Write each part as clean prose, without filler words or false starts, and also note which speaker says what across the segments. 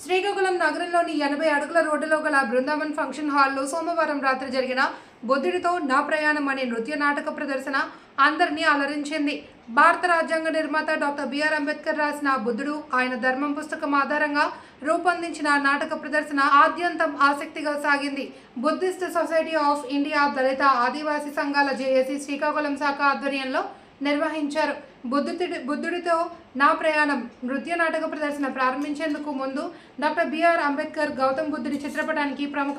Speaker 1: శ్రీకాకుళం నగరంలోని 80 అడుగుల రోడ్డులో గల బృందావన్ ఫంక్షన్ హాల్లో సోమవారం రాత్రి జరిగిన బుద్ధుడితో నా ప్రయాణం అనే నృత్య నాటక ప్రదర్శన అందరినీ అలరించింది. భారత రాజ్యాంగ నిర్మాత డాక్టర్ బిఆర్ అంబేద్కర్ రాసిన బుద్ధుడు ఆయన ధర్మం పుస్తకం ఆధారంగా రూపొందించిన నాటక ప్రదర్శన ఆద్యంతం ఆసక్తిగా సాగింది. బుద్ధిస్ట్ సొసైటీ ఆఫ్ ఇండియా దళిత ఆదివాసీ సంఘాల జేఏసీ శ్రీకాకుళం శాఖ ఆధ్వర్యంలో నిర్వహించారు. బుద్ధుడితో నా ప్రయాణం నృత్య నాటక ప్రదర్శన ప్రారంభించేందుకు ముందు డాక్టర్ బిఆర్ అంబేద్కర్ గౌతమ్ బుద్ధుడి చిత్రపటానికి ప్రముఖ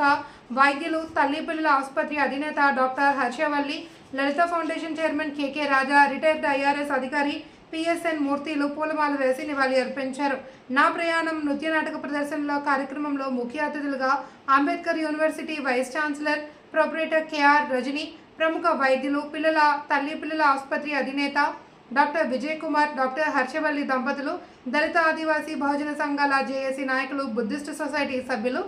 Speaker 1: వైద్యులు తల్లిపిల్లల ఆసుపత్రి అధినేత డాక్టర్ హర్షవల్లి, లలిత ఫౌండేషన్ చైర్మన్ కేకే రాజా, రిటైర్డ్ ఐఆర్ఎస్ అధికారి పిఎస్ఎన్ మూర్తిలు పూలమాల వేసి నివాళి అర్పించారు. నా ప్రయాణం నృత్య నాటక ప్రదర్శనలో కార్యక్రమంలో ముఖ్య అతిథులుగా Ambedkar university vice chancellor proprietor KR Rajani, ప్రముఖ వైద్యులు పిల్లల ఆసుపత్రి అధినేత డాక్టర్ విజయ్ కుమార్, డాక్టర్ హర్షవల్లి దంపతులు, దళిత ఆదివాసీ బహుజన సంఘాల జేఏసీ నాయకులు, బుద్ధిస్ట్ సొసైటీ సభ్యులు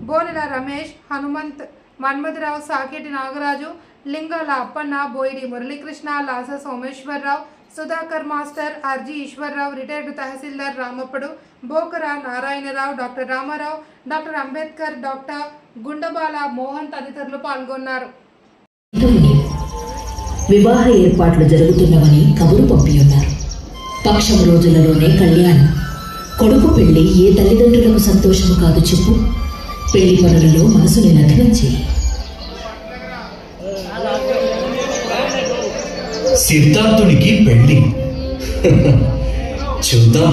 Speaker 1: Bonela Ramesh, Hanumanth, Manmatharao, Saketi Nagaraju, Lingala Appanna, Boyidi Muralikrishna, Lasa Someswararao, Sudhakar master, RG Eswararao, retired tahsildar Ramappudu, Bokara Narayanarao, doctor Ramarao, doctor Ambedkar, doctor Gundabala Mohan తదితరులు పాల్గొన్నారు.
Speaker 2: వివాహ ఏర్పాట్లు జరుగుతున్నవని కబురు పంపియున్నారు. పక్షం రోజులలోనే కళ్యాణం. కొడుకు పెళ్లి ఏ తల్లిదండ్రులకు సంతోషము కాదు చెప్పు. పెళ్లి పనులలో మనసుని లగ్నం చేయి.
Speaker 3: సిద్ధార్థునికి పెళ్లి చూద్దాం.